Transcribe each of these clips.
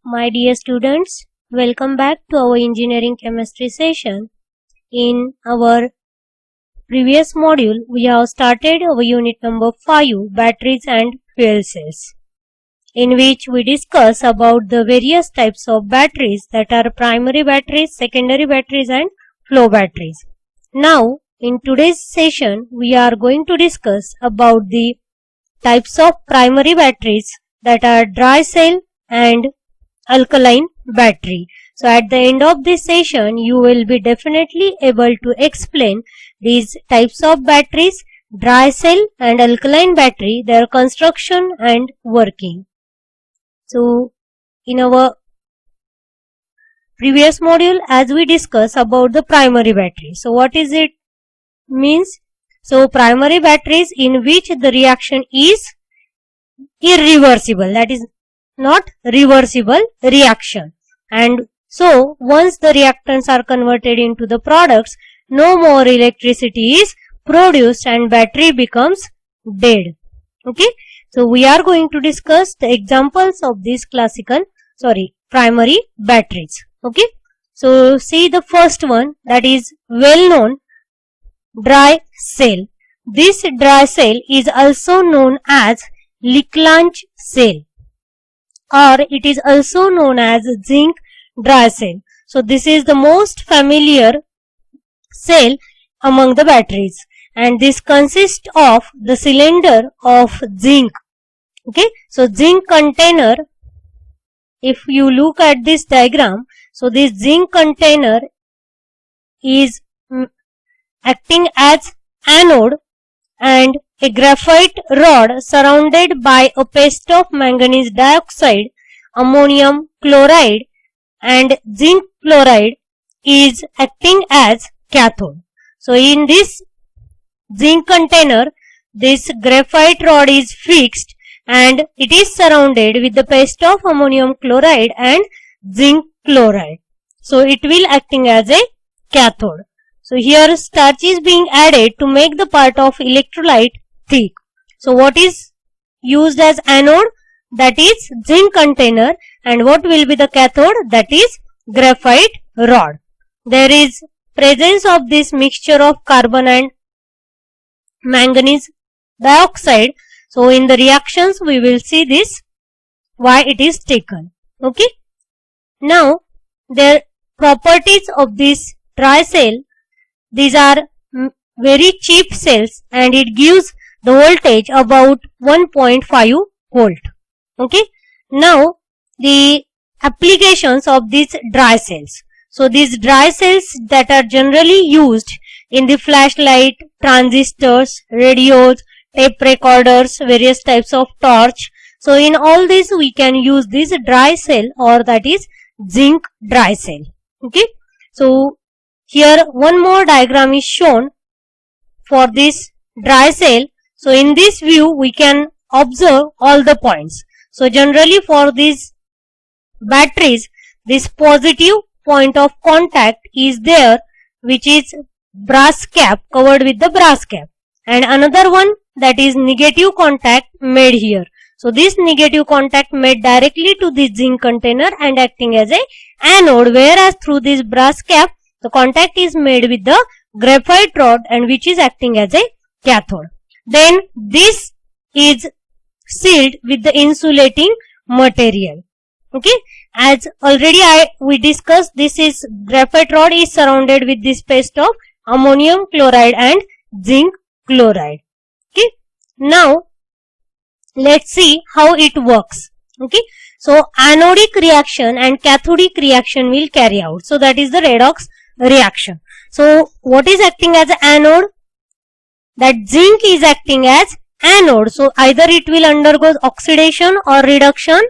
My dear students, welcome back to our engineering chemistry session. In our previous module, we have started our unit number 5, batteries and fuel cells, in which we discuss about the various types of batteries that are primary batteries, secondary batteries and flow batteries. Now, in today's session, we are going to discuss about the types of primary batteries that are dry cell and alkaline battery. So at the end of this session, you will be definitely able to explain these types of batteries, dry cell and alkaline battery, their construction and working. So in our previous module, as we discussed about the primary battery. So what is it means? So primary batteries in which the reaction is irreversible, that is not reversible reaction, and so once the reactants are converted into the products, no more electricity is produced and battery becomes dead. Okay, so we are going to discuss the examples of these primary batteries. Okay, so see the first one, that is well known dry cell. This dry cell is also known as Leclanche cell, or it is also known as zinc dry cell. So this is the most familiar cell among the batteries, and this consists of the cylinder of zinc. Okay, so zinc container, if you look at this diagram, so this zinc container is acting as anode and a graphite rod surrounded by a paste of manganese dioxide, ammonium chloride and zinc chloride is acting as cathode. So in this zinc container, this graphite rod is fixed and it is surrounded with the paste of ammonium chloride and zinc chloride. So it will acting as a cathode. So here starch is being added to make the part of electrolyte thick. So what is used as anode? That is zinc container, and what will be the cathode? That is graphite rod. There is presence of this mixture of carbon and manganese dioxide. So in the reactions we will see this, why it is taken. Okay. Now the properties of this dry cell, these are very cheap cells and it gives the voltage about 1.5 volt. Okay. Now the applications of these dry cells. So these dry cells that are generally used in the flashlight, transistors, radios, tape recorders, various types of torch. So in all this we can use this dry cell, or that is zinc dry cell. Okay. So here one more diagram is shown for this dry cell. So in this view we can observe all the points. So generally for these batteries, this positive point of contact is there, which is brass cap, covered with the brass cap, and another one, that is negative contact made here. So this negative contact made directly to this zinc container and acting as a anode, whereas through this brass cap the contact is made with the graphite rod and which is acting as a cathode. Then this is sealed with the insulating material. Okay, as already we discussed, this is graphite rod is surrounded with this paste of ammonium chloride and zinc chloride. Okay, now let's see how it works. Okay, so anodic reaction and cathodic reaction will carry out. So that is the redox reaction. So what is acting as anode? That zinc is acting as anode. So either it will undergo oxidation or reduction.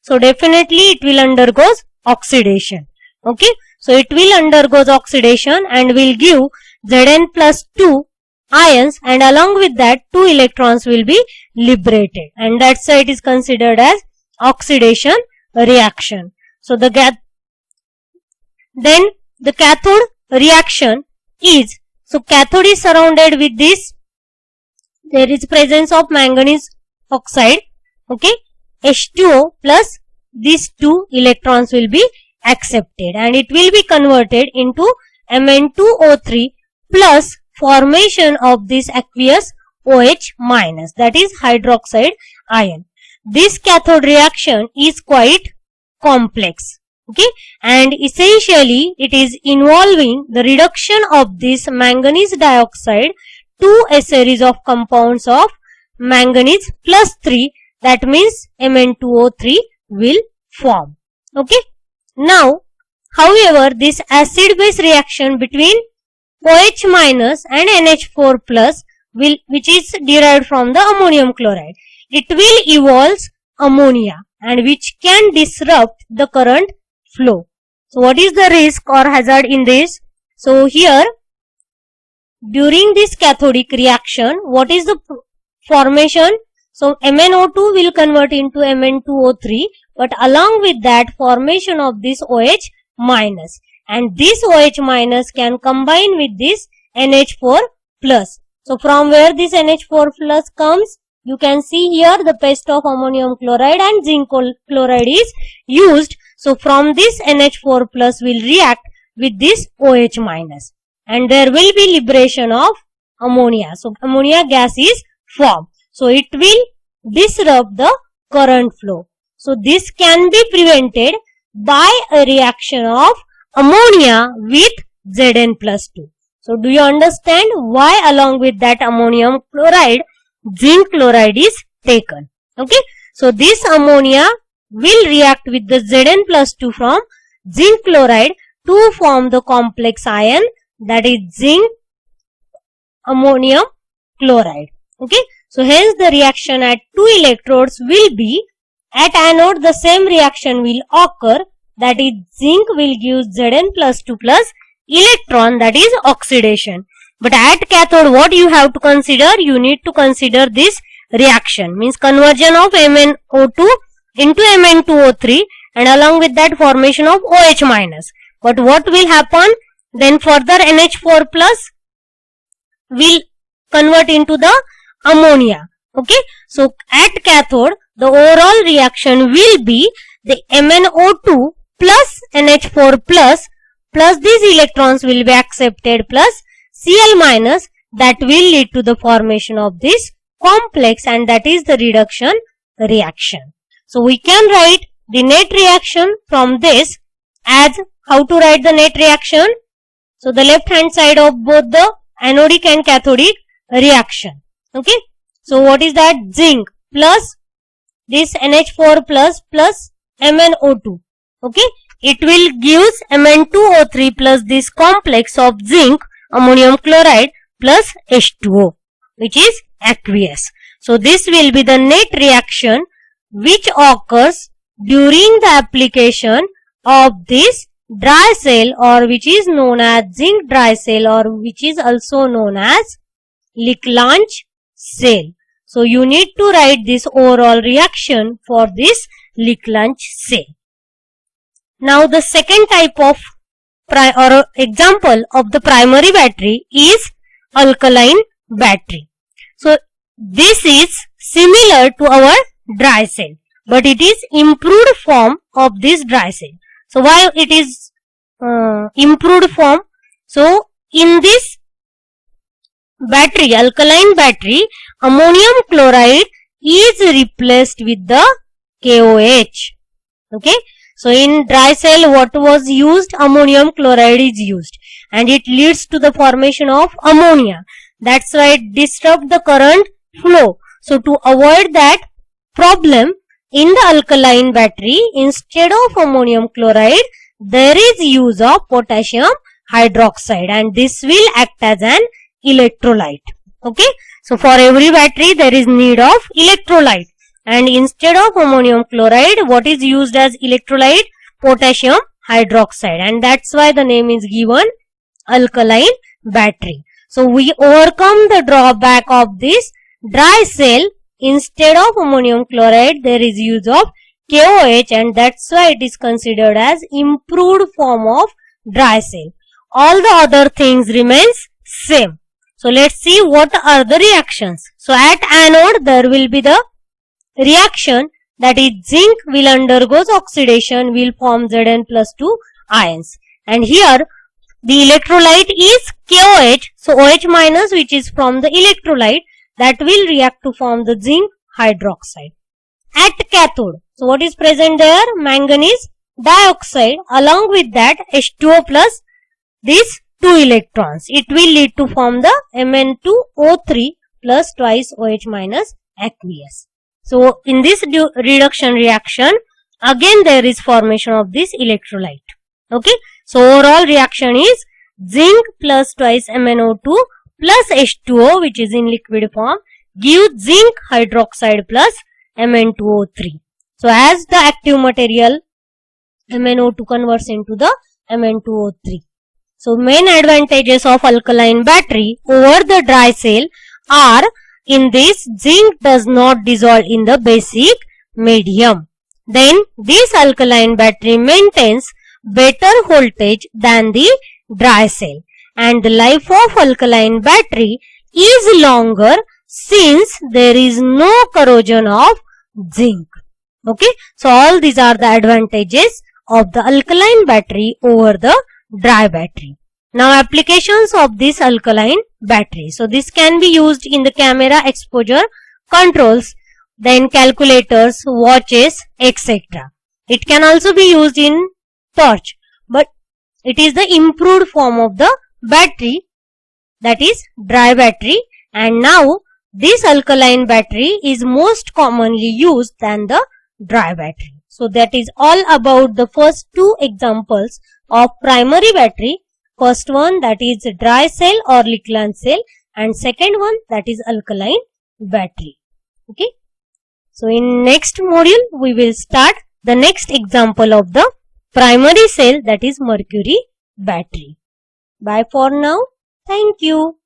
So definitely it will undergo oxidation. Okay, so it will undergo oxidation and will give Zn plus 2 ions, and along with that 2 electrons will be liberated, and that's why it is considered as oxidation reaction. So then the cathode reaction is, so cathode is surrounded with this, there is presence of manganese oxide, okay, H2O plus these two electrons will be accepted and it will be converted into Mn2O3 plus formation of this aqueous OH minus, that is hydroxide ion. This cathode reaction is quite complex, okay, and essentially it is involving the reduction of this manganese dioxide to a series of compounds of manganese plus 3, that means Mn2O3 will form, okay. Now, however, this acid-base reaction between OH minus and NH4 plus which is derived from the ammonium chloride, it will evolve ammonia and which can disrupt the current flow. So, what is the risk or hazard in this? So, here during this cathodic reaction, what is the formation? So, MnO2 will convert into Mn2O3, but along with that formation of this OH minus, and this OH minus can combine with this NH4 plus. So, from where this NH4 plus comes, you can see here the paste of ammonium chloride and zinc chloride is used. So, from this NH4 plus will react with this OH minus and there will be liberation of ammonia. So, ammonia gas is formed. So, it will disrupt the current flow. So, this can be prevented by a reaction of ammonia with Zn plus 2. So, do you understand why along with that ammonium chloride, zinc chloride is taken? Okay. So, this ammonia will react with the Zn plus 2 from zinc chloride to form the complex ion, that is zinc ammonium chloride. Okay. So, hence the reaction at 2 electrodes will be, at anode the same reaction will occur, that is zinc will give Zn plus 2 plus electron, that is oxidation. But at cathode what you have to consider? You need to consider this reaction, means conversion of MnO2 into Mn2O3 and along with that formation of OH minus. But what will happen? Then further NH4 plus will convert into the ammonia. Okay. So, at cathode the overall reaction will be the MnO2 plus NH4 plus these electrons will be accepted plus Cl minus, that will lead to the formation of this complex and that is the reduction reaction. So, we can write the net reaction from this as, how to write the net reaction? So, the left hand side of both the anodic and cathodic reaction. Okay. So, what is that? Zinc plus this NH4 plus MnO2. Okay. It will give Mn2O3 plus this complex of zinc ammonium chloride plus H2O, which is aqueous. So, this will be the net reaction which occurs during the application of this dry cell, or which is known as zinc dry cell, or which is also known as Leclanche cell. So, you need to write this overall reaction for this Leclanche cell. Now, the second type of example of the primary battery is alkaline battery. So, this is similar to our dry cell, but it is improved form of this dry cell. So, why it is improved form? So, in this battery, alkaline battery, ammonium chloride is replaced with the KOH. Okay. So, in dry cell what was used? Ammonium chloride is used and it leads to the formation of ammonia. That's why it disrupts the current flow. So, to avoid that problem, in the alkaline battery, instead of ammonium chloride, there is use of potassium hydroxide and this will act as an electrolyte. Okay. So, for every battery there is need of electrolyte. And instead of ammonium chloride, what is used as electrolyte? Potassium hydroxide, and that's why the name is given alkaline battery. So, we overcome the drawback of this dry cell. Instead of ammonium chloride, there is use of KOH and that's why it is considered as improved form of dry cell. All the other things remains same. So, let's see what are the reactions. So, at anode there will be the reaction that is zinc will undergoes oxidation, will form Zn plus 2 ions. And here the electrolyte is KOH, so OH minus, which is from the electrolyte, that will react to form the zinc hydroxide. At cathode, so what is present there? Manganese dioxide, along with that H2O plus these 2 electrons. It will lead to form the Mn2O3 plus twice OH minus aqueous. So in this reduction reaction, again there is formation of this electrolyte. Okay, so overall reaction is zinc plus twice MnO2 plus H2O, which is in liquid form, gives zinc hydroxide plus Mn2O3. So as the active material, MnO2 converts into the Mn2O3. So main advantages of alkaline battery over the dry cell are, in this, zinc does not dissolve in the basic medium. Then this alkaline battery maintains better voltage than the dry cell, and the life of alkaline battery is longer since there is no corrosion of zinc. Okay, so all these are the advantages of the alkaline battery over the dry battery. Now applications of this alkaline battery. So this can be used in the camera exposure controls, then calculators, watches, etc. It can also be used in torch, but it is the improved form of the battery, that is dry battery, and now this alkaline battery is most commonly used than the dry battery. So that is all about the first 2 examples of primary battery. First one, that is dry cell or Liklan cell, and second one, that is alkaline battery. Okay, so in next module we will start the next example of the primary cell, that is mercury battery. Bye for now. Thank you.